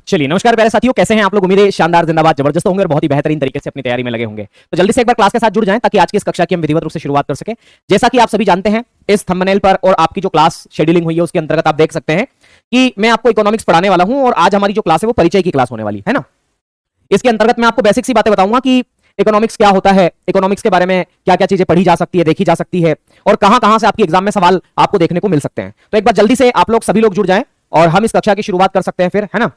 चलिए नमस्कार प्यारे साथियों, कैसे हैं आप लोग। उम्मीद है शानदार, जिंदाबाद, जबरदस्त होंगे और बहुत ही बेहतरीन तरीके से अपनी तैयारी में लगे होंगे। तो जल्दी से एक बार क्लास के साथ जुड़ जाएं ताकि आज की इस कक्षा की हम विधिवत रूप से शुरुआत कर सके। जैसा कि आप सभी जानते हैं, इस थंबनेल पर और आपकी जो क्लास शेड्यूलिंग हुई है उसके अंतर्गत आप देख सकते हैं कि मैं आपको इकोनॉमिक्स पढ़ाने वाला हूं और आज हमारी जो क्लास है वो परिचय की क्लास होने वाली है ना। इसके अंतर्गत मैं आपको बेसिक सी बातें बताऊंगा कि इकोनॉमिक्स क्या होता है, इकोनॉमिक्स के बारे में क्या क्या चीजें पढ़ी जा सकती है, देखी जा सकती है और कहां कहां से आपकी एग्जाम में सवाल आपको देखने को मिल सकते हैं। तो एक बार जल्दी से आप लोग सभी लोग जुड़ जाएं और हम इस कक्षा की शुरुआत कर सकते हैं फिर, है ना।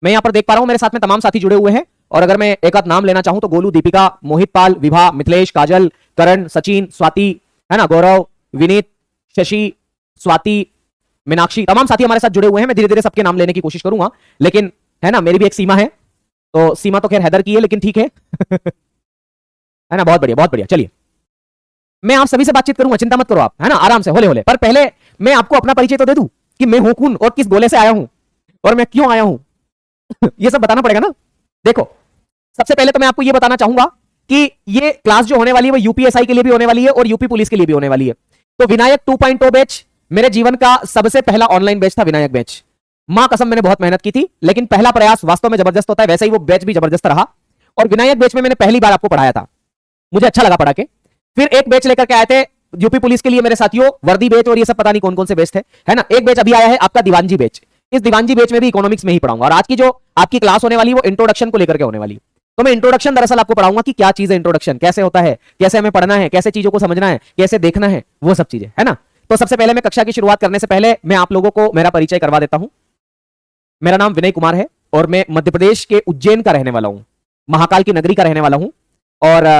मैं यहां पर देख पा रहा हूं मेरे साथ में तमाम साथी जुड़े हुए हैं और अगर मैं एक आध नाम लेना चाहूं तो गोलू, दीपिका, मोहित पाल, विभा, मिथिलेश, काजल, करण, सचिन, स्वाति, है ना, गौरव, विनीत, शशि, स्वाति, मीनाक्षी, तमाम साथी हमारे साथ जुड़े हुए हैं। मैं धीरे धीरे सबके नाम लेने की कोशिश करूंगा, लेकिन है ना मेरी भी एक सीमा है। तो सीमा तो खैर हैदर की है, लेकिन ठीक है है ना, बहुत बढ़िया बहुत बढ़िया। चलिए मैं आप सभी से बातचीत करूंगा, चिंता मत करो आप, है ना, आराम से होले होले। पर पहले मैं आपको अपना परिचय तो दे दूं कि मैं हूं कौन और किस गोले से आया हूं और मैं क्यों आया हूं ये सब बताना पड़ेगा ना। देखो सबसे पहले तो मैं आपको ये बताना चाहूंगा कि ये क्लास जो होने वाली है वो यूपीएसआई के लिए भी होने वाली है और यूपी पुलिस के लिए भी होने वाली है। तो विनायक 2.0 बैच मेरे जीवन का सबसे पहला ऑनलाइन बैच था, विनायक बैच। मां कसम मैंने बहुत मेहनत की थी, लेकिन पहला प्रयास वास्तव में जबरदस्त होता है, वैसे ही वो बैच भी जबरदस्त रहा। और विनायक बैच में मैंने पहली बार आपको पढ़ाया था, मुझे अच्छा लगा पढ़ा के। फिर एक बैच लेकर के आए थे यूपी पुलिस के लिए मेरे साथियों, वर्दी बैच और ये सब पता नहीं कौन कौन से बैच थे, है ना। एक बैच अभी आया है आपका दीवानजी बैच। इस दीवानजी बैच में भी इकोनॉमिक्स में ही पढ़ाऊंगा और आज की जो आपकी क्लास होने वाली है वो इंट्रोडक्शन को लेकर के होने वाली है। तो मैं इंट्रोडक्शन दरअसल आपको पढ़ाऊंगा कि क्या चीज है इंट्रोडक्शन, कैसे होता है, कैसे हमें पढ़ना है, कैसे चीजों को समझना है, कैसे देखना है, वो सब चीजें, है ना। तो सबसे पहले मैं कक्षा की शुरुआत करने से पहले मैं आप लोगों को मेरा परिचय करवा देता हूं। मेरा नाम विनय कुमार है और मैं मध्य प्रदेश के उज्जैन का रहने वाला हूं, महाकाल की नगरी का रहने वाला हूं और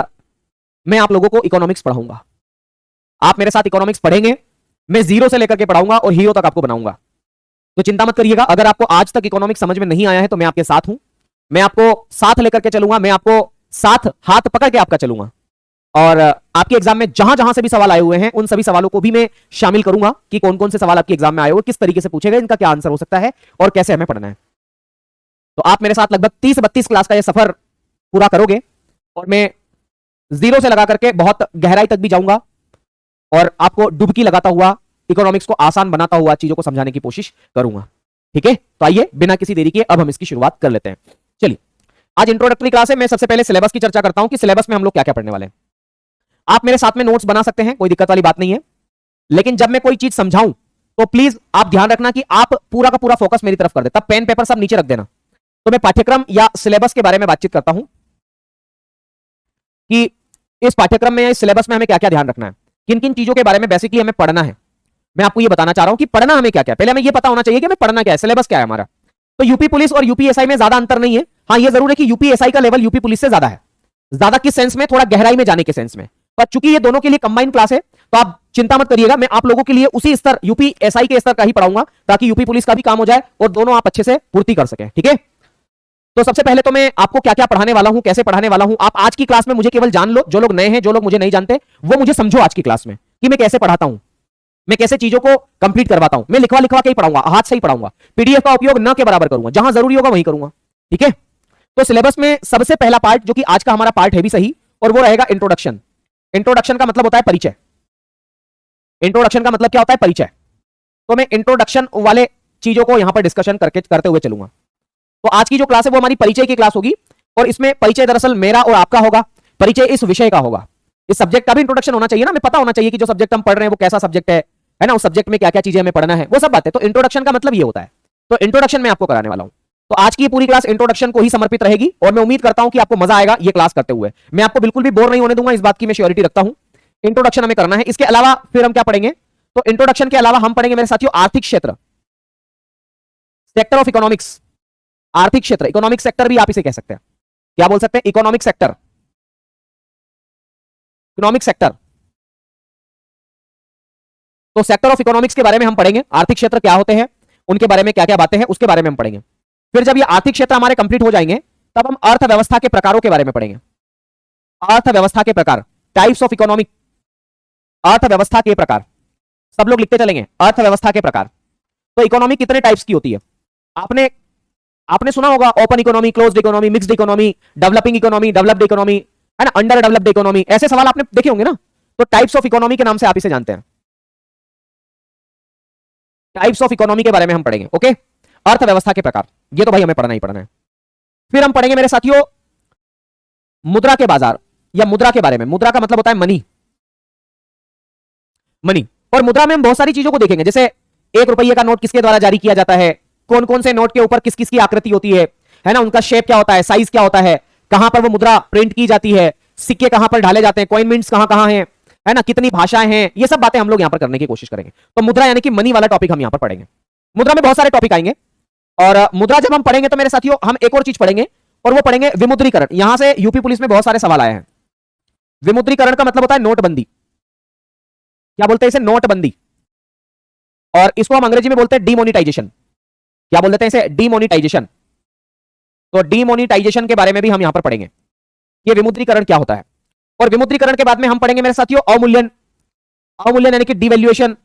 मैं आप लोगों को इकोनॉमिक्स पढ़ाऊंगा। आप मेरे साथ इकोनॉमिक्स पढ़ेंगे, मैं जीरो से लेकर के पढ़ाऊंगा और हीरो तक आपको बनाऊंगा। तो चिंता मत करिएगा, अगर आपको आज तक इकोनॉमिक्स समझ में नहीं आया है तो मैं आपके साथ हूं, मैं आपको साथ लेकर के चलूंगा, मैं आपको साथ हाथ पकड़ के आपका चलूंगा और आपके एग्जाम में जहां जहां से भी सवाल आए हुए हैं उन सभी सवालों को भी मैं शामिल करूंगा कि कौन कौन से सवाल आपके एग्जाम में आए हुए, किस तरीके से पूछे गए, इनका क्या आंसर हो सकता है और कैसे हमें पढ़ना है। तो आप मेरे साथ लगभग 30-32 क्लास का यह सफर पूरा करोगे और मैं जीरो से लगा करके बहुत गहराई तक भी जाऊंगा और आपको डुबकी लगाता हुआ इकोनॉमिक्स को आसान बनाता हुआ चीजों को समझाने की कोशिश करूंगा। ठीक है, तो आइए बिना किसी देरी के अब हम इसकी शुरुआत कर लेते हैं। चलिए आज इंट्रोडक्टरी क्लास है, मैं सबसे पहले सिलेबस की चर्चा करता हूं कि सिलेबस में हम लोग क्या क्या पढ़ने वाले हैं। आप मेरे साथ में नोट्स बना सकते हैं, कोई दिक्कत वाली बात नहीं है, लेकिन जब मैं कोई चीज समझाऊं तो प्लीज आप ध्यान रखना कि आप पूरा का पूरा फोकस मेरी तरफ कर दे, तब पेन पेपर सब नीचे रख देना। तो मैं पाठ्यक्रम या सिलेबस के बारे में बातचीत करता हूं कि इस पाठ्यक्रम में, इस सिलेबस में हमें क्या क्या ध्यान रखना है, किन किन चीजों के बारे में बेसिकली हमें पढ़ना है। मैं आपको ये बताना चाह रहा हूं कि पढ़ना हमें क्या क्या, पहले हमें ये पता होना चाहिए कि हमें पढ़ना क्या है, सिलेबस क्या है हमारा। तो यूपी पुलिस और यूपीएसआई में ज्यादा अंतर नहीं है। हाँ ये जरूर है कि यूपीएसआई का लेवल यूपी पुलिस से ज्यादा है, ज्यादा किस सेंस में, थोड़ा गहराई में जाने के सेंस में। पर चूंकि ये दोनों के लिए कंबाइंड क्लास है तो आप चिंता मत करिएगा, मैं आप लोगों के लिए उसी स्तर यूपीएसआई के स्तर का ही पढ़ाऊंगा ताकि यूपी पुलिस का भी काम हो जाए और दोनों आप अच्छे से पूर्ति कर सकें। ठीक है, तो सबसे पहले तो मैं आपको क्या क्या पढ़ाने वाला हूं, कैसे पढ़ाने वाला हूं, आप आज की क्लास में मुझे केवल जान लो। जो लोग नए हैं, जो लोग मुझे नहीं जानते, वो मुझे समझो आज की क्लास में कि मैं कैसे पढ़ाता हूं, मैं कैसे चीजों को कंप्लीट करवाता हूं। मैं लिखवा लिखवा के ही पढ़ाऊंगा, हाथ से ही पढ़ाऊंगा, पीडीएफ का उपयोग न के बराबर करूंगा, जहां जरूरी होगा वहीं करूंगा। ठीक है, तो सिलेबस में सबसे पहला पार्ट जो कि आज का हमारा पार्ट है भी सही, और वो रहेगा इंट्रोडक्शन। इंट्रोडक्शन का मतलब होता है परिचय। इंट्रोडक्शन का मतलब क्या होता है, परिचय। तो मैं इंट्रोडक्शन वाले चीजों को यहां पर डिस्कशन करते हुए चलूंगा। तो आज की जो क्लास है वो हमारी परिचय की क्लास होगी और इसमें परिचय दरअसल मेरा और आपका होगा, परिचय इस विषय का होगा। इस सब्जेक्ट का भी इंट्रोडक्शन होना चाहिए ना, हमें पता होना चाहिए कि जो सब्जेक्ट हम पढ़ रहे हैं वो कैसा सब्जेक्ट है ना, उस सब्जेक्ट में क्या क्या चीजें हमें पढ़ना है, वो सब बातें। तो इंट्रोडक्शन का मतलब ये होता है, तो इंट्रोडक्शन मैं आपको कराने वाला हूं। तो आज की पूरी क्लास इंट्रोडक्शन को ही समर्पित रहेगी और मैं उम्मीद करता हूं कि आपको मजा आएगा ये क्लास करते हुए। मैं आपको बिल्कुल भी बोर नहीं होने दूंगा, इस बात की मैं श्योरिटी रखता हूं। इंट्रोडक्शन हमें करना है, इसके अलावा फिर हम क्या पढ़ेंगे, तो इंट्रोडक्शन के अलावा हम पढ़ेंगे मेरे साथियों आर्थिक क्षेत्र, सेक्टर ऑफ इकोनॉमिक्स। आर्थिक क्षेत्र, इकोनॉमिक सेक्टर भी आप इसे कह सकते हैं, क्या बोल सकते हैं, इकोनॉमिक सेक्टर, इकोनॉमिक सेक्टर। तो सेक्टर ऑफ इकोनॉमिक्स के बारे में हम पढ़ेंगे, आर्थिक क्षेत्र क्या होते हैं, उनके बारे में क्या क्या बातें हैं, उसके बारे में हम पढ़ेंगे। फिर जब ये आर्थिक क्षेत्र हमारे कंप्लीट हो जाएंगे तब हम अर्थव्यवस्था के प्रकारों के बारे में पढ़ेंगे। अर्थव्यवस्था के प्रकार, टाइप्स ऑफ इकोनॉमिक, अर्थव्यवस्था के प्रकार, सब लोग लिखते चलेंगे, अर्थव्यवस्था के प्रकार। तो इकोनॉमी कितने टाइप्स की होती है, आपने सुना होगा, open economy, closed economy, mixed economy, developing economy, developed economy, है ना, अंडर डेवलप्ड इकोनॉमी, ऐसे सवाल आपने देखे होंगे ना। तो टाइप्स ऑफ इकोनॉमी के नाम से आप इसे जानते हैं, टाइप्स ऑफ इकोनॉमी के बारे में हम पढ़ेंगे। ओके, अर्थव्यवस्था के प्रकार, ये तो भाई हमें पढ़ना ही पढ़ना है। फिर हम पढ़ेंगे मेरे साथियों मुद्रा के बाजार या मुद्रा के बारे में। मुद्रा का मतलब होता है मनी, मनी। और मुद्रा में हम बहुत सारी चीजों को देखेंगे, जैसे 1 रुपये का नोट किसके द्वारा जारी किया जाता है, कौन कौन से नोट के ऊपर किस किस की आकृति होती है ना, उनका शेप क्या होता है, साइज क्या होता है, कहां पर वो मुद्रा प्रिंट की जाती है, सिक्के कहां पर ढाले जाते हैं, कॉइन मिंट्स कहां कहां हैं, है ना, कितनी भाषाएं हैं, ये सब बातें हम लोग यहां पर करने की कोशिश करेंगे। तो मुद्रा यानी कि मनी वाला टॉपिक हम यहां पर पढ़ेंगे। मुद्रा में बहुत सारे टॉपिक आएंगे, और मुद्रा जब हम पढ़ेंगे तो मेरे साथियों हम एक और चीज पढ़ेंगे, और वो पढ़ेंगे विमुद्रीकरण। यहां से यूपी पुलिस में बहुत सारे सवाल आए हैं। विमुद्रीकरण का मतलब होता है नोटबंदी। क्या बोलते हैं इसे? नोटबंदी। और इसको हम अंग्रेजी में बोलते हैं डीमोनिटाइजेशन। क्या बोल देते हैं इसे? डीमोनिटाइजेशन। तो डीमोनिटाइजेशन के बारे में भी हम यहां पर पढ़ेंगे, ये विमुद्रीकरण क्या होता है। और विमुद्रीकरण के बाद में हम पढ़ेंगे मेरे साथियों अवमूल्यन। अवमूल्यन यानी कि डिवैल्यूएशन,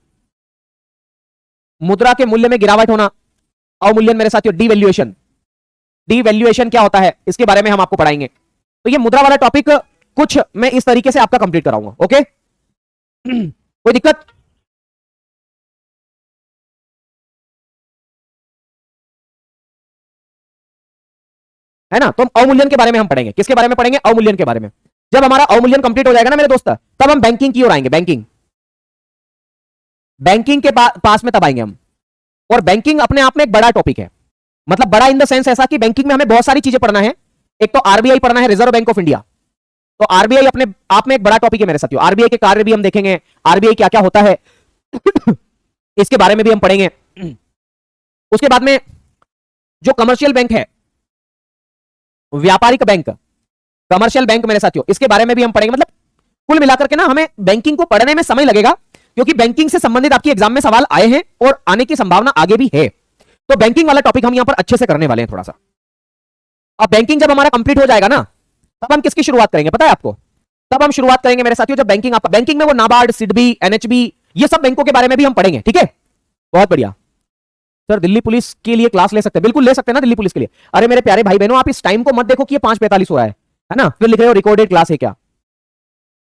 मुद्रा के मूल्य में गिरावट होना, अवमूल्यन मेरे साथियों डिवैल्यूएशन। डिवैल्यूएशन क्या होता है इसके बारे में हम आपको पढ़ाएंगे। तो ये मुद्रा वाला टॉपिक कुछ मैं इस तरीके से आपका कंप्लीट कराऊंगा। ओके, कोई दिक्कत? है ना। तो हम अवमूल्यन के बारे में हम पढ़ेंगे। किसके बारे में पढ़ेंगे? अवमूल्यन के बारे में। जब हमारा अवमूल्यन कंप्लीट हो जाएगा ना मेरे दोस्त, तब हम बैंकिंग की ओर आएंगे। बैंकिंग, बैंकिंग के पास में तब आएंगे हम। और बैंकिंग अपने आप में एक बड़ा टॉपिक है, मतलब बड़ा इन द सेंस ऐसा कि बैंकिंग में हमें बहुत सारी चीजें पढ़ना है। एक तो आरबीआई पढ़ना है, रिजर्व बैंक ऑफ इंडिया। तो आरबीआई अपने आप में एक बड़ा टॉपिक है मेरे साथियों। आरबीआई के कार्य भी हम देखेंगे, आरबीआई क्या क्या होता है इसके बारे में भी हम पढ़ेंगे। उसके बाद में जो कमर्शियल बैंक है, व्यापारिक बैंक, कमर्शियल बैंक मेरे साथियों, इसके बारे में भी हम पढ़ेंगे। मतलब कुल मिलाकर के ना हमें बैंकिंग को पढ़ने में समय लगेगा, क्योंकि बैंकिंग से संबंधित आपकी एग्जाम में सवाल आए हैं और आने की संभावना आगे भी है। तो बैंकिंग वाला टॉपिक हम यहां पर अच्छे से करने वाले हैं थोड़ा सा। अब बैंकिंग जब हमारा कंप्लीट हो जाएगा ना, तब हम किसकी शुरुआत करेंगे पता है आपको? तब हम शुरुआत करेंगे मेरे साथियों, जब बैंकिंग आपका, बैंकिंग में वो नाबार्ड, सिडबी, एनएचबी, ये सब बैंकों के बारे में भी हम पढ़ेंगे। ठीक है, बहुत बढ़िया। सर दिल्ली पुलिस के लिए क्लास ले सकते हैं? बिल्कुल ले सकते हैं ना दिल्ली पुलिस के लिए। अरे मेरे प्यारे भाई बहनों, आप इस टाइम को मत देखो कि ये 5:45 हो रहा है ना, फिर लिख रहे हो रिकॉर्डेड क्लास है क्या,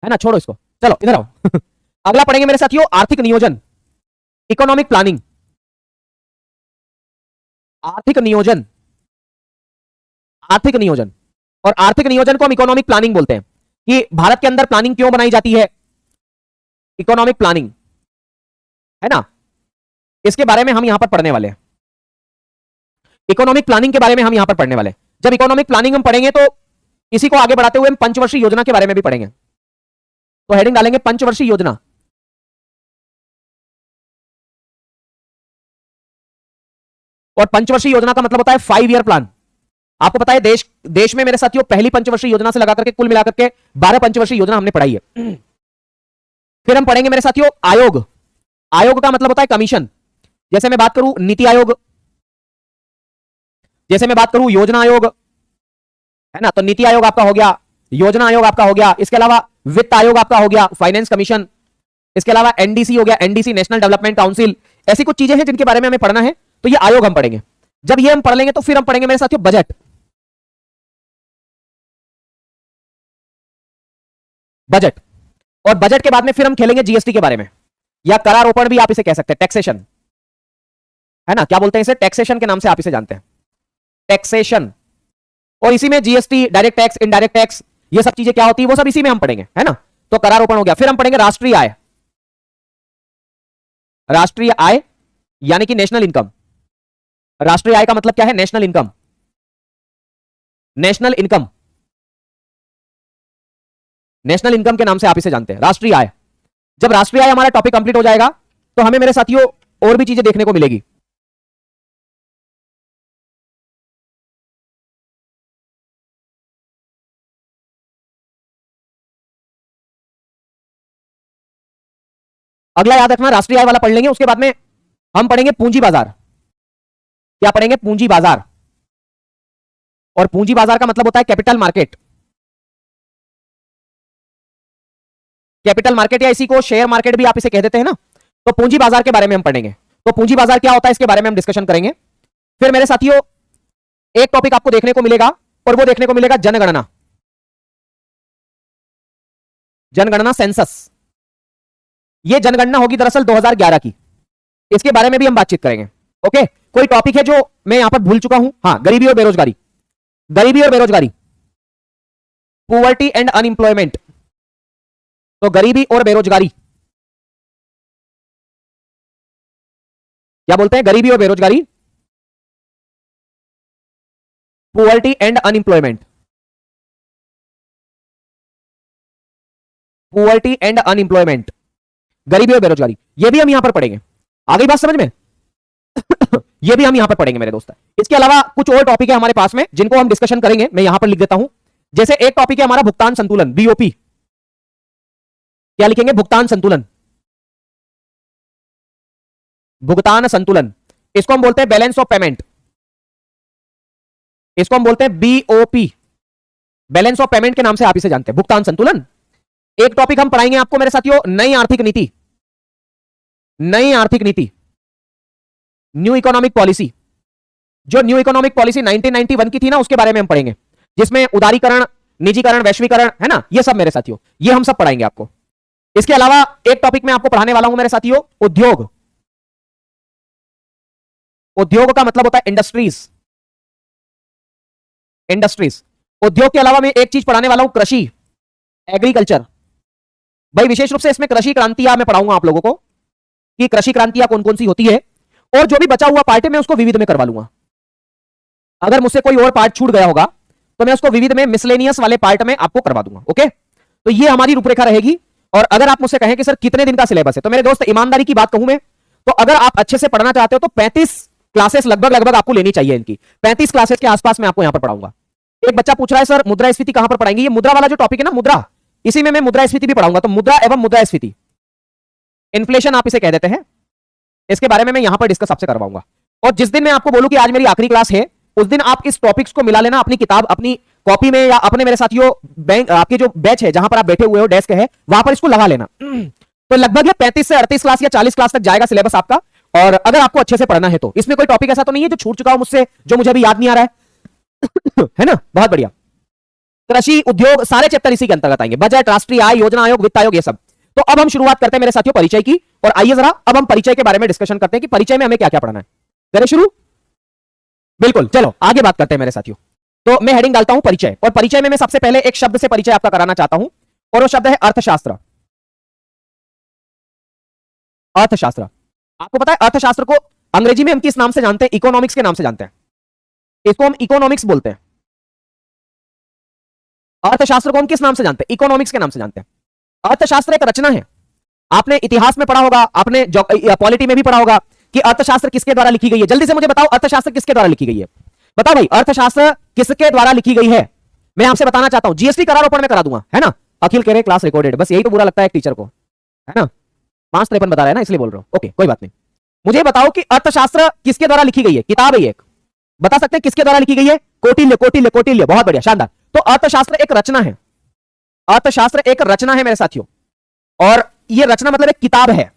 है ना, छोड़ो इसको। चलो इधर आओ अगला पढ़ेंगे मेरे साथियों आर्थिक नियोजन, इकोनॉमिक प्लानिंग। आर्थिक नियोजन, आर्थिक नियोजन, और आर्थिक नियोजन को हम इकोनॉमिक प्लानिंग बोलते हैं कि भारत के अंदर प्लानिंग क्यों बनाई जाती है, इकोनॉमिक प्लानिंग, है ना, इसके बारे में हम यहां पर पढ़ने वाले हैं। इकोनॉमिक प्लानिंग के बारे में हम यहां पर पढ़ने वाले हैं। जब इकोनॉमिक प्लानिंग हम पढ़ेंगे तो इसी को आगे बढ़ाते हुए हम पंचवर्षीय योजना के बारे में भी पढ़ेंगे। तो हेडिंग डालेंगे पंचवर्षीय योजना। और पंचवर्षीय योजना का मतलब होता है 5 ईयर प्लान। आपको पता है देश में मेरे साथियों पहली पंचवर्षीय योजना से लगाकर के कुल मिलाकर के 12 पंचवर्षीय योजना हमने पढ़ाई है। फिर हम पढ़ेंगे मेरे साथियों आयोग। आयोग का मतलब होता है कमीशन। जैसे मैं बात करूं नीति आयोग, जैसे मैं बात करूं योजना आयोग, है ना, तो नीति आयोग आपका हो गया, योजना आयोग आपका हो गया, इसके अलावा वित्त आयोग आपका हो गया, फाइनेंस कमीशन, इसके अलावा एनडीसी हो गया, एनडीसी नेशनल डेवलपमेंट काउंसिल। ऐसी कुछ चीजें हैं जिनके बारे में हमें पढ़ना है, तो ये आयोग हम पढ़ेंगे। जब ये हम पढ़ लेंगे तो फिर हम पढ़ेंगे मेरे साथियों बजट। बजट, और बजट के बाद में फिर हम खेलेंगे जीएसटी के बारे में, या करारोपण भी आप इसे कह सकते हैं, टैक्सेशन, है ना, क्या बोलते हैं इसे? टैक्सेशन के नाम से आप इसे जानते हैं, टैक्सेशन। और इसी में GST, direct tax, indirect tax, ये सब चीजें क्या होती है वो सब इसी में हम पढ़ेंगे, है ना। तो करारोपण हो गया। फिर हम पढ़ेंगे राष्ट्रीय आय। राष्ट्रीय आय यानी कि नेशनल इनकम। राष्ट्रीय आय का मतलब क्या है? National income. National income, national income के नाम से आप इसे जानते हैं, राष्ट्रीय आय। जब राष्ट्रीय आय हमारा टॉपिक कंप्लीट हो जाएगा तो हमें मेरे साथियों और भी चीजें देखने को मिलेगी। अगला याद रखना, राष्ट्रीय आय वाला पढ़ लेंगे। उसके बाद में हम पढ़ेंगे पूंजी बाजार। क्या पढ़ेंगे? पूंजी बाजार। और पूंजी बाजार का मतलब होता है कैपिटल मार्केट। कैपिटल मार्केट या इसी को शेयर मार्केट भी आप इसे कह देते हैं ना। तो पूंजी बाजार के बारे में हम पढ़ेंगे। तो पूंजी बाजार क्या होता है इसके बारे में हम डिस्कशन करेंगे। फिर मेरे साथियों एक टॉपिक आपको देखने को मिलेगा, और वो देखने को मिलेगा जनगणना। जनगणना, सेंसस। ये जनगणना होगी दरअसल 2011 की, इसके बारे में भी हम बातचीत करेंगे। ओके, कोई टॉपिक है जो मैं यहां पर भूल चुका हूं? हाँ, गरीबी और बेरोजगारी, गरीबी और बेरोजगारी, पुअर्टी एंड अनएम्प्लॉयमेंट। तो गरीबी और बेरोजगारी, क्या बोलते हैं? गरीबी और बेरोजगारी, poverty and unemployment, poverty and unemployment, गरीबी और बेरोजगारी, ये भी हम यहां पर पढ़ेंगे। आ गई बात समझ में? ये भी हम यहां पर पढ़ेंगे मेरे दोस्त। इसके अलावा कुछ और टॉपिक है हमारे पास में जिनको हम डिस्कशन करेंगे, मैं यहां पर लिख देता हूं। जैसे एक टॉपिक है हमारा भुगतान संतुलन, बीओपी। क्या लिखेंगे? भुगतान संतुलन, भुगतान संतुलन। इसको हम बोलते हैं बैलेंस ऑफ पेमेंट, इसको हम बोलते हैं बीओपी, बैलेंस ऑफ पेमेंट के नाम से आप इसे जानते हैं, भुगतान संतुलन। एक टॉपिक हम पढ़ाएंगे आपको मेरे साथियों, नई आर्थिक नीति, नई आर्थिक नीति, न्यू इकोनॉमिक पॉलिसी। जो न्यू इकोनॉमिक पॉलिसी 1991 की थी ना, उसके बारे में हम पढ़ेंगे, जिसमें उदारीकरण, निजीकरण, वैश्वीकरण है ना, ये सब मेरे साथियों, ये हम सब पढ़ाएंगे आपको। इसके अलावा एक टॉपिक मैं आपको पढ़ाने वाला हूं मेरे साथियों, उद्योग। उद्योग का मतलब होता है इंडस्ट्रीज, इंडस्ट्रीज। उद्योग के अलावा मैं एक चीज पढ़ाने वाला हूं, कृषि, एग्रीकल्चर। भाई विशेष रूप से इसमें कृषि क्रांतियां मैं पढ़ाऊंगा आप लोगों को, कि कृषि क्रांतियां कौन कौन सी होती है, और जो भी बचा हुआ पार्ट है मैं उसको विविध में करवा लूंगा। अगर मुझसे कोई और पार्ट छूट गया होगा तो मैं उसको विविध में, मिसलेनियस वाले पार्ट में आपको करवा दूंगा। ओके, तो ये हमारी रूपरेखा रहेगी। और अगर आप मुझसे कहें कि सर कितने दिन का सिलेबस है, तो मेरे दोस्त ईमानदारी की बात कहूं मैं, तो अगर आप अच्छे से पढ़ना चाहते हो तो 35 क्लासेस लगभग लगभग आपको लेनी चाहिए इनकी। 35 क्लासेस के आसपास मैं आपको यहां पर पढ़ाऊंगा। एक बच्चा पूछ रहा है सर मुद्रास्फीति कहां पर पढ़ाएंगे? ये मुद्रा वाला जो टॉपिक है ना, मुद्रा, इसी में मैं मुद्रास्फीति भी पढ़ाऊंगा। तो मुद्रा एवं मुद्रास्फीति, इन्फ्लेशन आप इसे कह देते हैं, इसके बारे में मैं यहां पर डिस्कस आपसे करवाऊंगा। और जिस दिन मैं आपको बोलूं कि आज मेरी आखिरी क्लास है, उस दिन आप इस टॉपिक्स को मिला लेना अपनी किताब, अपनी कॉपी में, या अपने मेरे साथियों बैंक, आपके जो बैच है जहां पर आप बैठे हुए हो, डेस्क है, वहां पर इसको लगा लेना। तो लगभग 35 से 38 क्लास या 40 क्लास तक जाएगा सिलेबस आपका। और अगर आपको अच्छे से पढ़ना है तो इसमें कोई टॉपिक ऐसा तो नहीं है जो छूट चुका हो मुझसे, जो मुझे अभी याद नहीं आ रहा है। है ना, बहुत बढ़िया। कृषि, उद्योग, सारे चैप्टर इसी के अंतर्गत आएंगे, बजट, राष्ट्रीय आय योजना आयोग, वित्त आयोग, ये सब। तो अब हम शुरुआत करते हैं मेरे साथियों परिचय की। और आइए जरा अब हम परिचय के बारे में डिस्कशन करते हैं कि परिचय में हमें क्या क्या पढ़ना है। करें शुरू? बिल्कुल, चलो आगे बात करते हैं मेरे साथियों। तो मैं हेडिंग डालता हूं परिचय, और परिचय में मैं सबसे पहले एक शब्द से परिचय आपका कराना चाहता हूं, और वो शब्द है अर्थशास्त्र। अर्थशास्त्र, आपको पता है अर्थशास्त्र को अंग्रेजी में हम किस नाम से जानते हैं? इकोनॉमिक्स के नाम से जानते हैं। इसको हम इकोनॉमिक्स बोलते हैं। अर्थशास्त्र को हम किस नाम से जानते हैं? इकोनॉमिक्स के नाम से जानते हैं। अर्थशास्त्र एक रचना है। आपने इतिहास में पढ़ा होगा, आपने पॉलिटी में भी पढ़ा होगा कि अर्थशास्त्र किसके द्वारा लिखी गई है। जल्दी से मुझे बताओ, अर्थशास्त्र किसके द्वारा लिखी गई है? बताओ भाई, अर्थशास्त्र किसके द्वारा लिखी गई है? मैं आपसे बताना चाहता हूं, जीएसटी करारोपण में करा दूंगा, है ना। अखिल कह रहे क्लास रिकॉर्डेड, बस यही तो बुरा लगता है एक टीचर को, है ना। 553 बता रहा है ना, इसलिए बोल रहा हूं। ओके, कोई बात नहीं। मुझे बताओ कि अर्थशास्त्र किसके द्वारा लिखी गई है? किताब है एक, बता सकते हैं किसके द्वारा लिखी गई है? कौटिल्य, कौटिल्य, कौटिल्य। बहुत बढ़िया, शानदार। तो अर्थशास्त्र एक रचना है, अर्थशास्त्र एक रचना है मेरे साथियों, और यह रचना मतलब एक किताब है।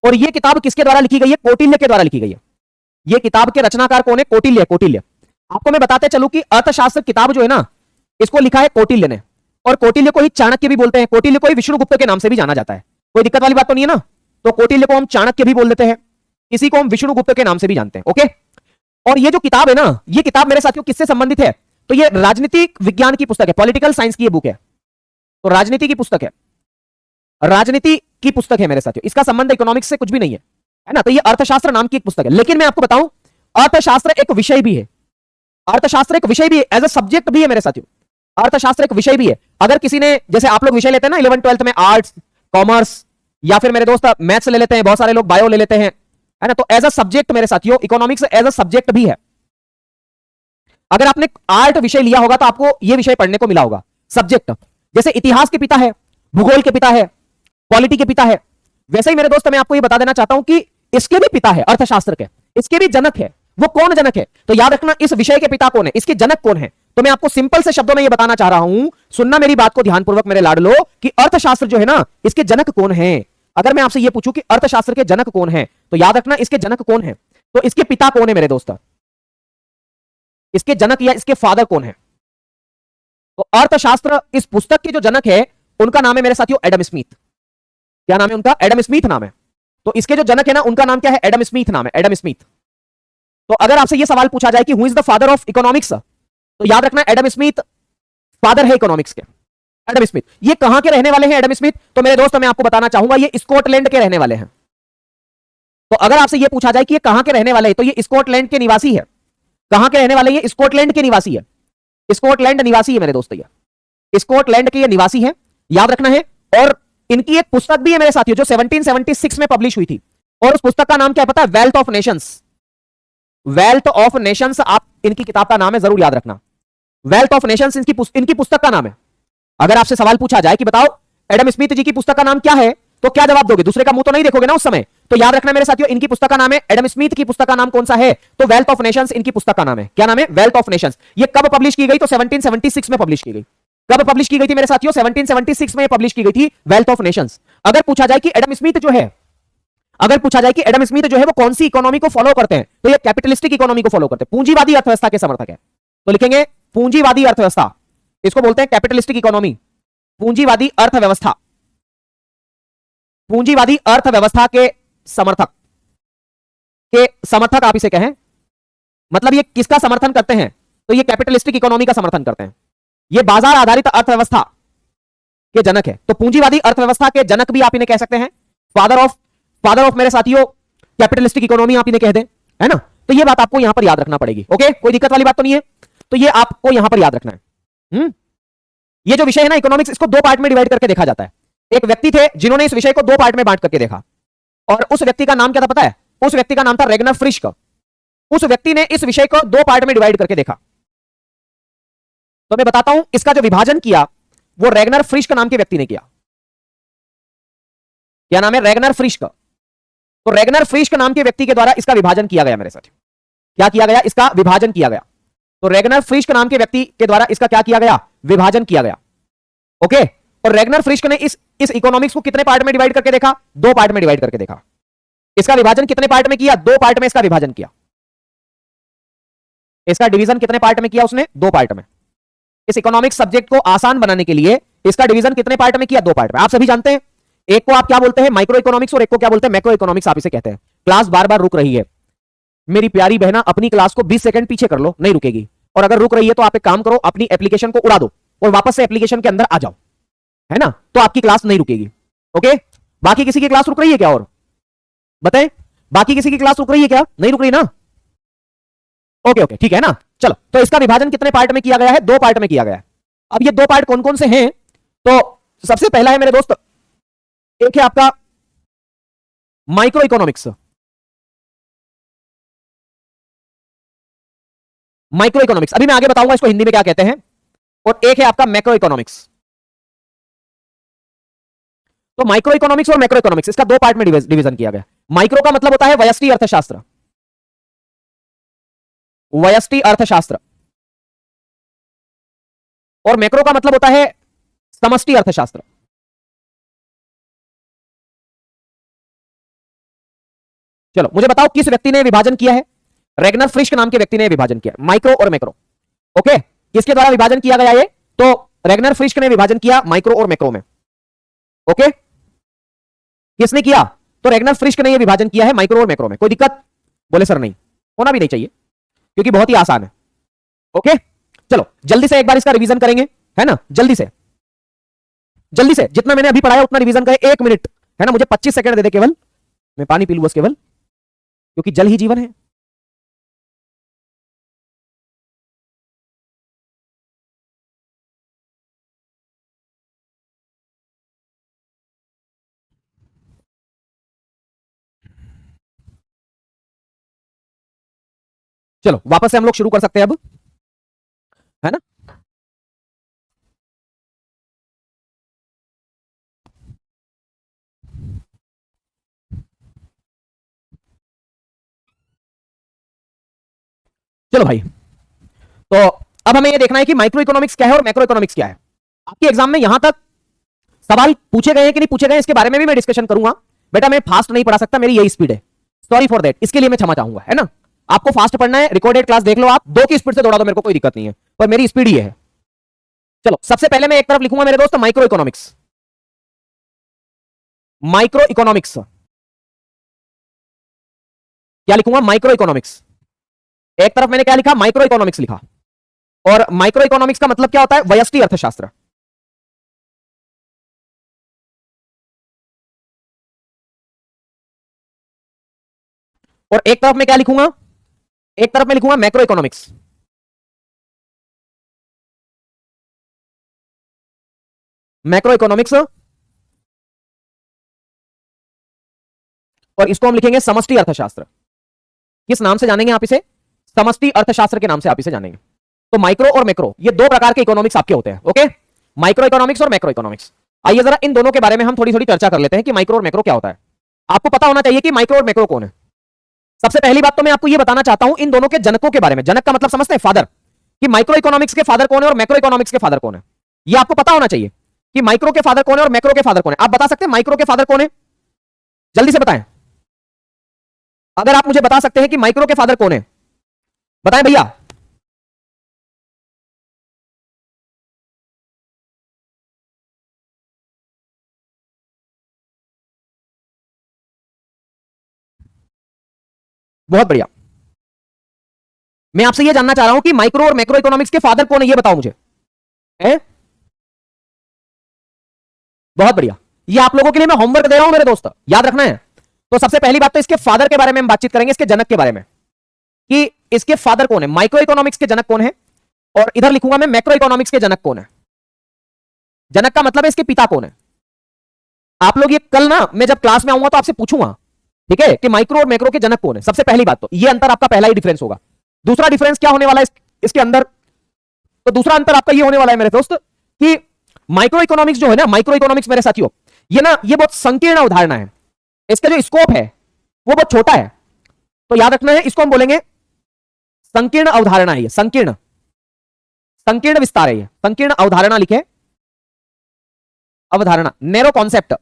और यह किताब किसके द्वारा लिखी गई है? कौटिल्य के द्वारा लिखी गई है। यह किताब के रचनाकार कौन है? कौटिल्य, कौटिल्य। आपको मैं बताते चलूं कि अर्थशास्त्र किताब जो है ना, इसको लिखा है कौटिल्य ने, और कौटिल्य को ही चाणक्य भी बोलते हैं, कौटिल्य को ही विष्णुगुप्त के नाम से भी जाना जाता है। कोई दिक्कत वाली बात तो नहीं है ना। तो कौटिल्य को हम चाणक्य भी बोल देते हैं, इसी को हम विष्णुगुप्त के नाम से भी जानते हैं। ओके, और ये जो किताब है ना, ये किताब मेरे साथियों किससे संबंधित है? तो ये राजनीतिक विज्ञान की पुस्तक है, पॉलिटिकल साइंस की ये बुक है। तो राजनीति की पुस्तक है, राजनीति की पुस्तक है मेरे साथियों। इसका संबंध इकोनॉमिक्स से कुछ भी नहीं है ना। तो ये अर्थशास्त्र नाम की एक पुस्तक है। लेकिन मैं आपको बताऊं, अर्थशास्त्र एक विषय भी है, अर्थशास्त्र एक विषय भी है, एज अ सब्जेक्ट भी है मेरे साथियों। अर्थशास्त्र एक विषय भी है। अगर किसी ने, जैसे आप लोग विषय लेते हैं ना 11th 12th में, आर्ट्स, कॉमर्स, या फिर मेरे दोस्त मैथ्स ले लेते हैं, बहुत सारे लोग बायो ले लेते हैं, है ना। तो एज अ सब्जेक्ट मेरे साथियों इकोनॉमिक्स एज अ सब्जेक्ट भी है। अगर आपने आर्ट विषय लिया होगा तो आपको यह विषय पढ़ने को मिला होगा, सब्जेक्ट। जैसे इतिहास के पिता है, भूगोल के पिता है, पॉलिटी के पिता है, वैसे ही मेरे दोस्त मैं आपको यह बता देना चाहता हूं कि इसके भी पिता है, अर्थशास्त्र के, इसके भी जनक है। वो कौन जनक है? तो याद रखना, इस विषय के पिता कौन है, इसके जनक कौन है। तो मैं आपको सिंपल से शब्दों में यह बताना चाह रहा हूं, सुनना मेरी बात को ध्यानपूर्वक मेरे लाडलो, कि अर्थशास्त्र जो है ना, इसके जनक कौन है। अगर मैं आपसे यह पूछूं कि अर्थशास्त्र के जनक कौन है, तो याद रखना इसके जनक कौन है। तो इसके पिता कौन है मेरे दोस्त, इसके जनक या इसके फादर कौन है? तो अर्थशास्त्र इस पुस्तक के जो जनक है उनका नाम है मेरे साथियों एडम स्मिथ। क्या नाम है उनका? एडम स्मिथ नाम है। तो इसके जो जनक है ना, उनका नाम क्या है? एडम स्मिथ नाम है, एडम स्मिथ। तो अगर आपसे यह सवाल पूछा जाए कि who is the father of economics, तो याद रखना एडम स्मिथ फादर है इकोनॉमिक्स के। एडम स्मिथ ये कहां के रहने वाले हैं? एडम स्मिथ तो मेरे दोस्त मैं आपको बताना चाहूंगा ये स्कॉटलैंड के रहने वाले हैं। तो अगर आपसे यह पूछा जाए कि ये कहां के रहने वाले हैं, तो ये स्कॉटलैंड के निवासी है। कहां के रहने वाले? ये स्कॉटलैंड के निवासी है, स्कॉटलैंड निवासी है मेरे दोस्त, ये स्कॉटलैंड के ये निवासी है, याद रखना है। और इनकी एक पुस्तक भी है मेरे साथियों जो 1776 में पब्लिश हुई थी, और उस पुस्तक का नाम क्या है पता है? Wealth of Nations. Wealth of Nations आप इनकी किताब का नाम है, जरूर याद रखना। वेल्थ ऑफ नेशंस इनकी पुस्तक का नाम है। अगर आपसे सवाल पूछा जाए कि बताओ एडम स्मिथ जी की पुस्तक का नाम क्या है, तो क्या जवाब दोगे? दूसरे का मुंह तो नहीं देखोगे ना उस समय। तो याद रखना मेरे साथियों, इनकी पुस्तक का नाम है, एडम स्मिथ की पुस्तक का नाम कौन सा है? तो वेल्थ ऑफ नेशंस इनकी पुस्तक का नाम है। क्या नाम है? Wealth of Nations. ये कब पब्लिश की गई? तो 1776 में पब्लिश की गई। कब पब्लिश की गई थी मेरे साथियों? 1776 में पब्लिश की गई थी वेल्थ ऑफ नेशंस। अगर पूछा जाए कि एडम स्मिथ जो है, अगर पूछा जाए कि एडम स्मिथ जो है वो कौन सी इकोनॉमी को फॉलो करते हैं, तो ये कैपिटलिस्टिक इकोनॉमी को फॉलो करते हैं, पूंजीवादी अर्थव्यवस्था के समर्थक है। तो लिखेंगे पूंजीवादी अर्थव्यवस्था, इसको बोलते हैं कैपिटलिस्टिक इकोनॉमी, पूंजीवादी अर्थव्यवस्था, पूंजीवादी अर्थव्यवस्था के समर्थक आप इसे कहें। मतलब ये किसका समर्थन करते हैं? तो ये कैपिटलिस्टिक इकोनॉमी का समर्थन करते हैं। ये बाजार आधारित अर्थव्यवस्था के जनक है। तो पूंजीवादी अर्थव्यवस्था के जनक भी आप इन्हें कह सकते हैं। फादर ऑफ मेरे साथियों कैपिटलिस्टिक इकोनॉमी आप इन्हें कह दें, है ना। तो ये बात आपको यहां पर याद रखना पड़ेगी। ओके, कोई दिक्कत वाली बात तो नहीं है। तो ये आपको यहां पर याद रखना है। ये जो विषय है ना इकोनॉमिक्स, इसको दो पार्ट में डिवाइड करके देखा जाता है। एक व्यक्ति थे जिन्होंने इस विषय को दो पार्ट में बांट करके देखा, और उस व्यक्ति का नाम क्या था पता है? उस व्यक्ति का नाम था रेगनर फ्रिश्क। उस व्यक्ति ने इस विषय को दो पार्ट में डिवाइड करके देखा। तो मैं बताता हूं, इसका जो विभाजन किया वो रेगनर फ्रिश्क नाम के व्यक्ति ने किया। क्या नाम है? रेगनर फ्रिश्क। तो रेगनर फ्रिश्क नाम के व्यक्ति के द्वारा इसका विभाजन किया गया मेरे साथ। क्या किया गया? इसका विभाजन किया गया। तो रेगनर फ्रिश्क नाम के व्यक्ति के द्वारा इसका क्या किया गया? विभाजन किया गया। ओके, और रेगनर फ्रिश्क ने इस इकोनॉमिक्स को कितने पार्ट में डिवाइड करके देखा? दो पार्ट में डिवाइड करके देखा। इसका विभाजन कितने पार्ट में किया? दो पार्ट में इसका विभाजन किया। इसका डिवीजन कितने पार्ट में किया उसने? दो पार्ट में। इस इकोनॉमिक्स सब्जेक्ट को आसान बनाने के लिए इसका डिवीजन कितने पार्ट में किया? दो पार्ट में। आप सभी जानते हैं एक को आप क्या बोलते हैं? माइक्रो इकोनॉमिक्स, और एक को क्या बोलते हैं? मैक्रो इकोनॉमिक्स आप इसे कहते हैं। क्लास बार बार रुक रही है मेरी प्यारी बहना, अपनी क्लास को 20 सेकंड पीछे कर लो, नहीं रुकेगी। और अगर रुक रही है तो आप एक काम करो, अपनी एप्लीकेशन को उड़ा दो और वापस से एप्लीकेशन के अंदर आ जाओ, है ना, तो आपकी क्लास नहीं रुकेगी। ओके, बाकी किसी की क्लास रुक रही है क्या? और बताएं, बाकी किसी की क्लास रुक रही है क्या? नहीं रुक रही ना? ओके ओके, ठीक है ना। चलो, तो इसका विभाजन कितने पार्ट में किया गया है? दो पार्ट में किया गया है। अब ये दो पार्ट कौन कौन से हैं? तो सबसे पहला है मेरे दोस्त, एक है आपका माइक्रो इकोनॉमिक्स। माइक्रो इकोनॉमिक्स अभी मैं आगे बताऊंगा इसको हिंदी में क्या कहते हैं। और एक है आपका मैक्रो इकोनॉमिक्स। तो माइक्रो इकोनॉमिक्स और मैक्रो इकोनॉमिक्स इसका दो पार्ट में डिवीजन किया गया। माइक्रो का मतलब होता है व्यष्टि अर्थशास्त्र, व्यष्टि अर्थशास्त्र, और मैक्रो का मतलब होता है समष्टि अर्थशास्त्र। चलो मुझे बताओ किस व्यक्ति ने विभाजन किया है? रेगनर फ्रिश्क नाम के व्यक्ति ने विभाजन किया, माइक्रो और मैक्रो। ओके, किसके द्वारा विभाजन किया गया ये? तो रेगनर फ्रिश्क ने विभाजन किया माइक्रो और मैक्रो में। ओके, किसने किया? तो रेगनर फ्रिश्क ने यह विभाजन किया है माइक्रो और मैक्रो में। कोई दिक्कत? बोले सर नहीं, होना भी नहीं चाहिए क्योंकि बहुत ही आसान है। ओके, चलो जल्दी से एक बार इसका रिवीजन करेंगे, है ना। जल्दी से जितना मैंने अभी पढ़ाया उतना रिवीजन करें। 1 मिनट, है ना, मुझे 25 सेकंड दे दे केवल, मैं पानी पी लूं बस केवल, क्योंकि जल ही जीवन है। चलो वापस से हम लोग शुरू कर सकते हैं अब, है ना। चलो भाई, तो अब हमें यह देखना है कि माइक्रो इकोनॉमिक्स क्या है और मैक्रो इकोनॉमिक्स क्या है। आपके एग्जाम में यहां तक सवाल पूछे गए हैं कि नहीं पूछे गए, इसके बारे में भी मैं डिस्कशन करूंगा। बेटा मैं फास्ट नहीं पढ़ा सकता, मेरी यही स्पीड है, सॉरी फॉर दैट, इसके लिए मैं क्षमा चाहूंगा, है ना। आपको फास्ट पढ़ना है, रिकॉर्डेड क्लास देख लो, आप 2 की स्पीड से दौड़ा दो, मेरे को कोई दिक्कत नहीं है, पर मेरी स्पीड ही है। चलो सबसे पहले मैं एक तरफ लिखूंगा मेरे दोस्त माइक्रो इकोनॉमिक्स। माइक्रो इकोनॉमिक्स क्या लिखूंगा? Micro economics. एक तरफ मैंने क्या लिखा? माइक्रो इकोनॉमिक्स लिखा। और माइक्रो इकोनॉमिक्स का मतलब क्या होता है? व्यष्टि अर्थशास्त्र। और एक तरफ मैं क्या लिखूंगा? एक तरफ मैं लिखूंगा मैक्रो इकोनॉमिक्स। मैक्रो इकोनॉमिक्स, और इसको हम लिखेंगे समष्टि अर्थशास्त्र। किस नाम से जानेंगे आप इसे? समष्टि अर्थशास्त्र के नाम से आप इसे जानेंगे। तो माइक्रो और मैक्रो, ये दो प्रकार के इकोनॉमिक्स आपके होते हैं। ओके, माइक्रो इकोनॉमिक्स और मैक्रो इकोनॉमिक्स। आइए जरा इन दोनों के बारे में हम थोड़ी थोड़ी चर्चा कर लेते हैं कि माइक्रो और मैक्रो क्या होता है। आपको पता होना चाहिए कि माइक्रो और मैक्रो कौन है। सबसे पहली बात तो मैं आपको यह बताना चाहता हूं इन दोनों के जनकों के बारे में। जनक का मतलब समझते हैं? फादर। कि माइक्रो इकोनॉमिक्स के फादर कौन है और मैक्रो इकोनॉमिक्स के फादर कौन है, यह आपको पता होना चाहिए कि माइक्रो के फादर कौन है और मैक्रो के फादर कौन है। आप बता सकते हैं माइक्रो के फादर कौन है? जल्दी से बताएं। अगर आप मुझे बता सकते हैं कि माइक्रो के फादर कौन है, बताएं भैया। बहुत बढ़िया। मैं आपसे यह जानना चाह रहा हूं कि माइक्रो और मैक्रो इकोनॉमिक्स के फादर कौन है, यह बताओ मुझे। है? बहुत बढ़िया। ये आप लोगों के लिए मैं होमवर्क दे रहा हूं मेरे दोस्त, याद रखना है। तो सबसे पहली बात तो इसके फादर के बारे में हम बातचीत करेंगे, इसके जनक के बारे में कि इसके फादर कौन है, माइक्रो इकोनॉमिक्स के जनक कौन है। और इधर लिखूंगा मैं मैक्रो इकोनॉमिक्स के जनक कौन है। जनक का मतलब है इसके पिता कौन है। आप लोग ये कल ना मैं जब क्लास में आऊंगा तो आपसे पूछूंगा, ठीक है, कि माइक्रो और मैक्रो के जनक कौन है। सबसे पहली बात तो ये अंतर आपका पहला ही डिफरेंस होगा। दूसरा डिफरेंस क्या होने वाला है इसके अंदर? तो दूसरा अंतर आपका ये होने वाला है मेरे दोस्त कि माइक्रो इकोनॉमिक्स जो है ना, माइक्रो इकोनॉमिक्स मेरे साथियों, ये बहुत संकीर्ण अवधारणा है। इसका जो स्कोप है वो बहुत छोटा है। तो याद रखना है, इसको हम बोलेंगे संकीर्ण अवधारणा है। ये संकीर्ण संकीर्ण विस्तार है। ये संकीर्ण अवधारणा लिखे, अवधारणा, नैरो कॉन्सेप्ट,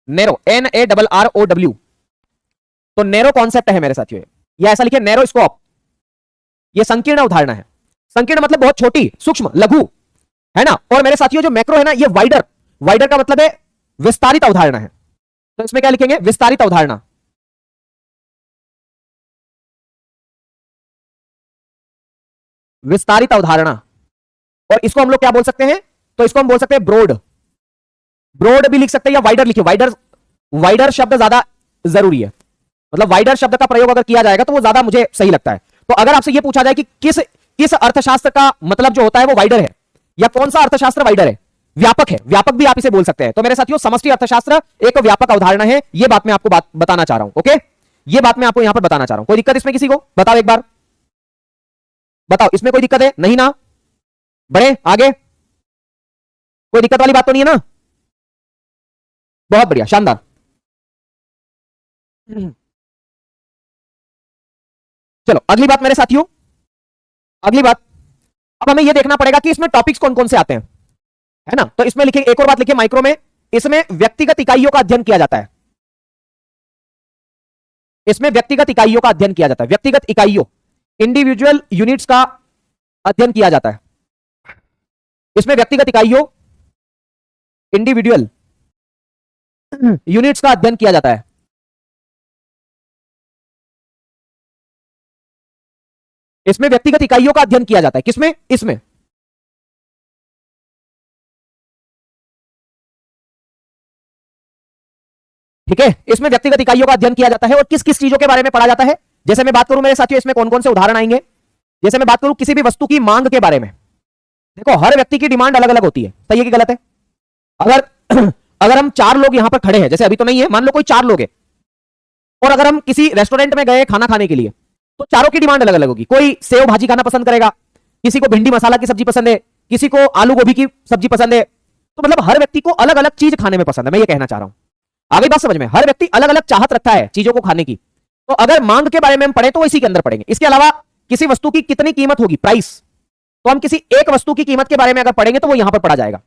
नैरो, NARROW। तो नैरो कॉन्सेप्ट है मेरे साथियों, ये ऐसा लिखे नैरो स्कोप। ये संकीर्ण अवधारणा है। संकीर्ण मतलब बहुत छोटी, सूक्ष्म, लघु, है ना। और मेरे साथियों जो मैक्रो है ना, ये वाइडर। वाइडर का मतलब है विस्तारित अवधारणा है। तो इसमें क्या लिखेंगे? विस्तारित अवधारणा। विस्तारित अवधारणा। और इसको हम लोग क्या बोल सकते हैं? तो इसको हम बोल सकते हैं ब्रॉड। ब्रॉड भी लिख सकते हैं या वाइडर लिखिए। वाइडर, वाइडर शब्द ज्यादा जरूरी है। मतलब वाइडर शब्द का प्रयोग अगर किया जाएगा तो वो ज्यादा मुझे सही लगता है। तो अगर आपसे ये पूछा जाए कि किस किस अर्थशास्त्र का मतलब जो होता है वो वाइडर है, या कौन सा अर्थशास्त्र वाइडर है, व्यापक है, व्यापक भी आप इसे बोल सकते हैं। तो मेरे साथियों समष्टि अर्थशास्त्र एक व्यापक अवधारणा है। ये बात मैं आपको बताना चाह रहा हूं। ओके, ये बात मैं आपको यहां पर बताना चाह रहा हूं। कोई दिक्कत इसमें किसी को? बताओ एक बार, बताओ इसमें कोई दिक्कत है? नहीं ना? बढ़े आगे, कोई दिक्कत वाली बात तो नहीं है ना? बहुत बढ़िया, शानदार। चलो अगली बात मेरे साथियों, अगली बात, अब हमें यह देखना पड़ेगा कि इसमें टॉपिक्स कौन कौन से आते हैं, है ना। तो इसमें लिखे, एक और बात लिखिए, माइक्रो में इसमें व्यक्तिगत इकाइयों का अध्ययन किया जाता है। इसमें व्यक्तिगत इकाइयों का अध्ययन किया जाता है। व्यक्तिगत इकाइयों, इंडिविजुअल यूनिट्स का अध्ययन किया जाता है। इसमें व्यक्तिगत इकाइयों, इंडिविजुअल यूनिट्स का अध्ययन किया जाता है। इसमें व्यक्तिगत इकाइयों का अध्ययन किया जाता है। किसमें? इसमें। ठीक है, इसमें व्यक्तिगत इकाइयों का अध्ययन किया जाता है। और किस किस चीजों के बारे में पढ़ा जाता है? जैसे मैं बात करूं मेरे साथियों, इसमें कौन कौन से उदाहरण आएंगे। जैसे मैं बात करूं किसी भी वस्तु की मांग के बारे में, देखो हर व्यक्ति की डिमांड अलग अलग होती है, सही है कि गलत है? अगर अगर हम 4 लोग यहां पर खड़े हैं, जैसे अभी तो नहीं है, मान लो कोई 4 लोग हैं, और अगर हम किसी रेस्टोरेंट में गए खाना खाने के लिए, तो चारों की डिमांड अलग अलग होगी। कोई सेव भाजी खाना पसंद करेगा, किसी को भिंडी मसाला की सब्जी पसंद है, किसी को आलू गोभी की सब्जी पसंद है। तो मतलब हर व्यक्ति को अलग अलग चीज खाने में पसंद है, मैं ये कहना चाह रहा हूं। आगे बात समझ में? हर व्यक्ति अलग अलग चाहत रखता है चीजों को खाने की। तो अगर मांग के बारे में हम पढ़े तो इसी के अंदर पढ़ेंगे। इसके अलावा किसी वस्तु की कितनी कीमत होगी, प्राइस, तो हम किसी एक वस्तु की कीमत के बारे में अगर पढ़ेंगे तो वो यहां पर पढ़ा जाएगा।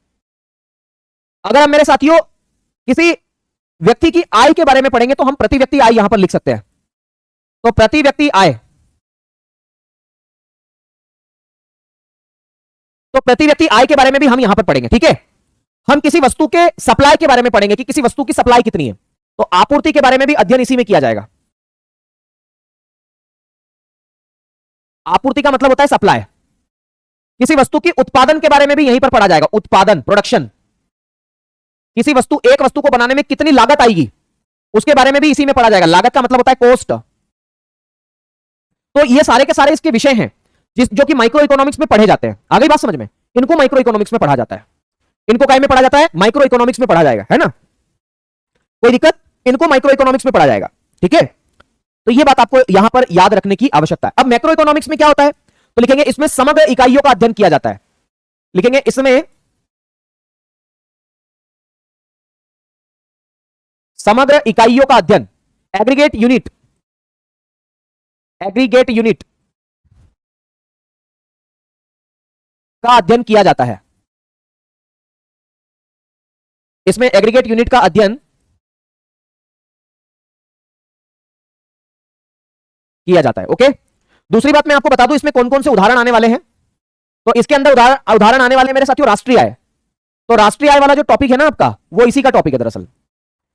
अगर हम मेरे साथियों किसी व्यक्ति की आय के बारे में पढ़ेंगे तो हम प्रति व्यक्ति आय यहां पर लिख सकते हैं। तो प्रति व्यक्ति आय, तो प्रति व्यक्ति आय के बारे में भी हम यहां पर पढ़ेंगे। ठीक है, हम किसी वस्तु के सप्लाई के बारे में पढ़ेंगे कि किसी वस्तु की सप्लाई कितनी है, तो आपूर्ति के बारे में भी अध्ययन इसी में किया जाएगा। आपूर्ति का मतलब होता है सप्लाई। किसी वस्तु की उत्पादन के बारे में भी यहीं पर पढ़ा जाएगा, उत्पादन, प्रोडक्शन। किसी वस्तु, एक वस्तु को बनाने में कितनी लागत आएगी उसके बारे में भी इसी में पढ़ा जाएगा। लागत का मतलब होता है कॉस्ट। तो ये सारे के सारे इसके विषय हैं जो कि माइक्रो इकोनॉमिक्स में पढ़े जाते हैं। आ गई बात समझ में? इनको माइक्रो इकोनॉमिक्स में पढ़ा जाता है। इनको काय में पढ़ा जाता है? माइक्रो इकोनॉमिक्स में पढ़ा जाएगा, है ना? कोई दिक्कत? इनको माइक्रो इकोनॉमिक्स में पढ़ा जाएगा, ठीक है? तो ये बात आपको यहां पर याद रखने की आवश्यकता है। अब मैक्रो इकोनॉमिक्स में क्या होता है? तो लिखेंगे इसमें समग्र इकाइयों का अध्ययन किया जाता है। लिखेंगे इसमें समग्र इकाइयों का अध्ययन, एग्रीगेट यूनिट, एग्रीगेट यूनिट का अध्ययन किया जाता है। इसमें एग्रीगेट यूनिट का अध्ययन किया जाता है। ओके, दूसरी बात मैं आपको बता दूं इसमें कौन कौन से उदाहरण आने वाले हैं। तो इसके अंदर उदाहरण आने वाले मेरे साथियों राष्ट्रीय आय। तो राष्ट्रीय आय वाला जो टॉपिक है ना आपका, वो इसी का टॉपिक है दरअसल।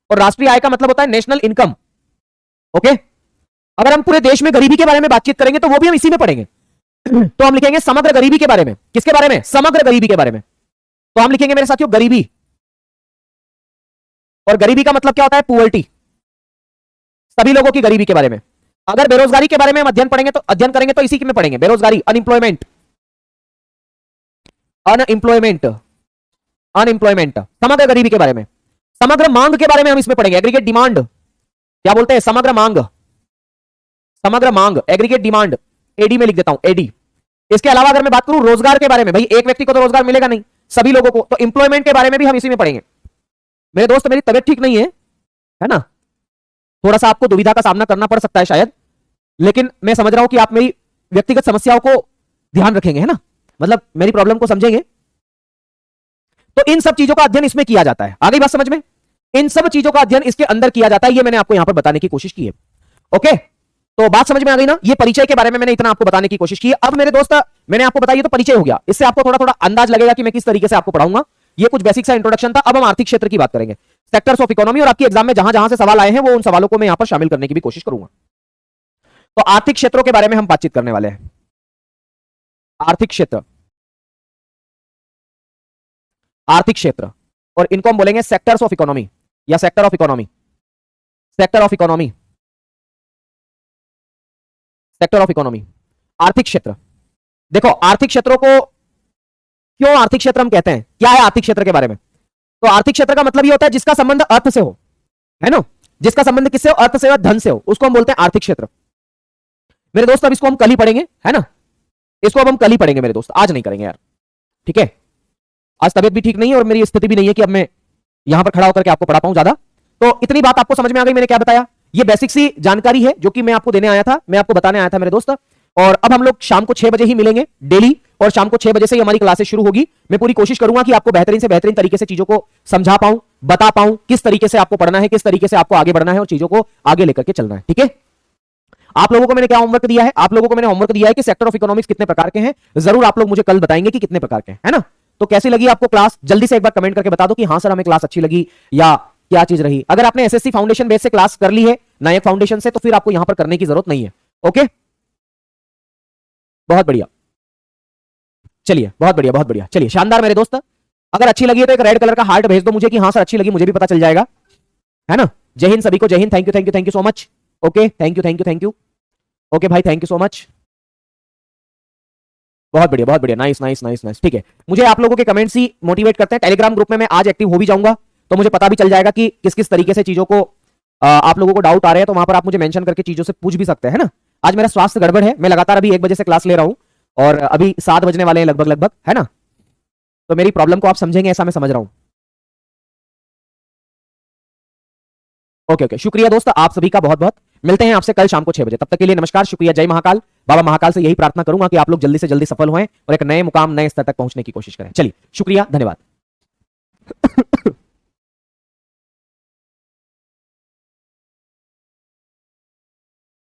और राष्ट्रीय आय का मतलब होता है नेशनल इनकम। ओके, अगर हम पूरे देश में गरीबी के बारे में बातचीत करेंगे तो वो भी हम इसी में पढ़ेंगे। तो हम लिखेंगे समग्र गरीबी के बारे में। किसके बारे में? समग्र गरीबी के बारे में। तो हम लिखेंगे मेरे साथियों गरीबी। और गरीबी का मतलब क्या होता है? पुअर्टी, सभी लोगों की गरीबी के बारे में। अगर बेरोजगारी के बारे में हम अध्ययन करेंगे तो इसी में पढ़ेंगे, बेरोजगारी, अनएम्प्लॉयमेंट, अनएम्प्लॉयमेंट, अनएम्प्लॉयमेंट, समग्र गरीबी के बारे में। समग्र मांग के बारे में हम इसमें पढ़ेंगे, एग्रीगेट डिमांड, क्या बोलते हैं? समग्र मांग, समग्र मांग, एग्रीगेट डिमांड, एडी में लिख देता हूं, एडी। इसके अलावा अगर मैं बात करूं रोजगार के बारे में, भाई एक व्यक्ति को तो रोजगार मिलेगा नहीं, सभी लोगों को, तो एम्प्लॉयमेंट के बारे में भी हम इसी में पढ़ेंगे। मेरे दोस्त मेरी तबियत ठीक नहीं है ना, थोड़ा सा आपको दुविधा का सामना करना पड़ सकता है शायद, लेकिन मैं समझ रहा हूं कि आप मेरी व्यक्तिगत समस्याओं को ध्यान रखेंगे, है ना, मतलब मेरी प्रॉब्लम को समझेंगे। तो इन सब चीजों का अध्ययन इसमें किया जाता है। आ गई बात समझ में? इन सब चीजों का अध्ययन इसके अंदर किया जाता है, ये मैंने आपको यहां पर बताने की कोशिश की है। ओके, तो बात समझ में आ गई ना? ये परिचय के बारे में मैंने इतना आपको बताने की कोशिश की है। अब मेरे दोस्त मैंने आपको बताया, तो परिचय हो गया, इससे आपको थोड़ा थोड़ा अंदाज लगेगा कि मैं किस तरीके से आपको पढ़ाऊंगा। ये कुछ बेसिक सा इंट्रोडक्शन था। अब हम आर्थिक क्षेत्र की बात करेंगे, सेक्टर्स ऑफ इकोनॉमी, और आपकी एग्जाम में जहां जहां से सवाल आए हैं वो उन सवालों को मैं यहां पर शामिल करने की भी कोशिश करूंगा। तो आर्थिक क्षेत्रों के बारे में हम बातचीत करने वाले हैं। आर्थिक क्षेत्र, आर्थिक क्षेत्र, और इनको हम बोलेंगे सेक्टर्स ऑफ इकोनॉमी या sector of economy, sector of economy, sector of economy, आर्थिक क्षेत्र। देखो आर्थिक क्षेत्रों को क्यों आर्थिक क्षेत्र हम कहते हैं, क्या है आर्थिक क्षेत्र के बारे में? तो आर्थिक क्षेत्र का मतलब ये होता है जिसका संबंध अर्थ से हो, है ना, जिसका संबंध किससे हो? अर्थ से हो, धन से हो, उसको हम बोलते हैं आर्थिक क्षेत्र। मेरे दोस्त अब इसको हम कल ही पढ़ेंगे, है ना, इसको अब हम कल ही पढ़ेंगे मेरे दोस्त, आज नहीं करेंगे यार, ठीक है? आज तबियत भी ठीक नहीं है और मेरी स्थिति भी नहीं है कि अब मैं यहां पर खड़ा होकर के आपको पढ़ा पाऊं ज्यादा। तो इतनी बात आपको समझ में आ गई, मैंने क्या बताया? ये बेसिक सी जानकारी है जो कि मैं आपको देने आया था, मैं आपको बताने आया था मेरे दोस्त। और अब हम लोग शाम को 6 बजे ही मिलेंगे डेली, और शाम को 6 बजे से ही हमारी क्लासेस शुरू होगी। मैं पूरी कोशिश करूंगा कि आपको बेहतरीन से बेहतरीन तरीके से चीजों को समझा पाऊं, बता पाऊं, किस तरीके से आपको पढ़ना है, किस तरीके से आपको आगे बढ़ना है और चीजों को आगे लेकर के चलना है, ठीक है? आप लोगों को मैंने क्या होमवर्क दिया है? आप लोगों को मैंने होमवर्क दिया है कि सेक्टर ऑफ इकोनॉमिक्स कितने प्रकार के हैं। जरूर आप लोग मुझे कल बताएंगे कि कितने प्रकार के हैं, है ना? तो कैसी लगी आपको क्लास? जल्दी से एक बार कमेंट करके बता दो कि हाँ सर हमें क्लास अच्छी लगी या क्या चीज रही। अगर आपने एसएससी फाउंडेशन बेस से क्लास कर ली है, नायक फाउंडेशन से, तो फिर आपको यहां पर करने की जरूरत नहीं है। ओके, बहुत बढ़िया, चलिए, बहुत बढ़िया, बहुत बढ़िया, चलिए, शानदार मेरे दोस्त। अगर अच्छी लगी है तो एक रेड कलर का हार्ट भेज दो मुझे कि हाँ सर अच्छी लगी, मुझे भी पता चल जाएगा, है ना? जय हिंद सभी को, जय Hind, thank you, thank you, thank you so much. Okay, thank you, thank you, thank you. Okay भाई, थैंक यू सो मच, बहुत बढ़िया, बहुत बढ़िया, नाइस नाइस नाइस नाइस, ठीक है। मुझे आप लोगों के कमेंट्स ही मोटिवेट करते हैं। टेलीग्राम ग्रुप में मैं आज एक्टिव हो भी जाऊंगा, तो मुझे पता भी चल जाएगा कि किस किस तरीके से चीजों को आप लोगों को डाउट आ रहे हैं, तो वहां पर आप मुझे मेंशन करके चीजों से पूछ भी सकते हैं, है ना? आज मेरा स्वास्थ्य गड़बड़ है, मैं लगातार अभी 1 बजे से क्लास ले रहा हूं और अभी 7 बजने वाले हैं लगभग लगभग, है ना? तो मेरी प्रॉब्लम को आप समझेंगे ऐसा मैं समझ रहा हूं। ओके ओके, शुक्रिया दोस्त, आप सभी का बहुत बहुत। मिलते हैं आपसे कल शाम को 6 बजे, तब तक के लिए नमस्कार, शुक्रिया, जय महाकाल। बाबा महाकाल से यही प्रार्थना करूंगा कि आप लोग जल्दी से जल्दी सफल हों और एक नए मुकाम, नए स्तर तक पहुंचने की कोशिश करें। चलिए, शुक्रिया, धन्यवाद।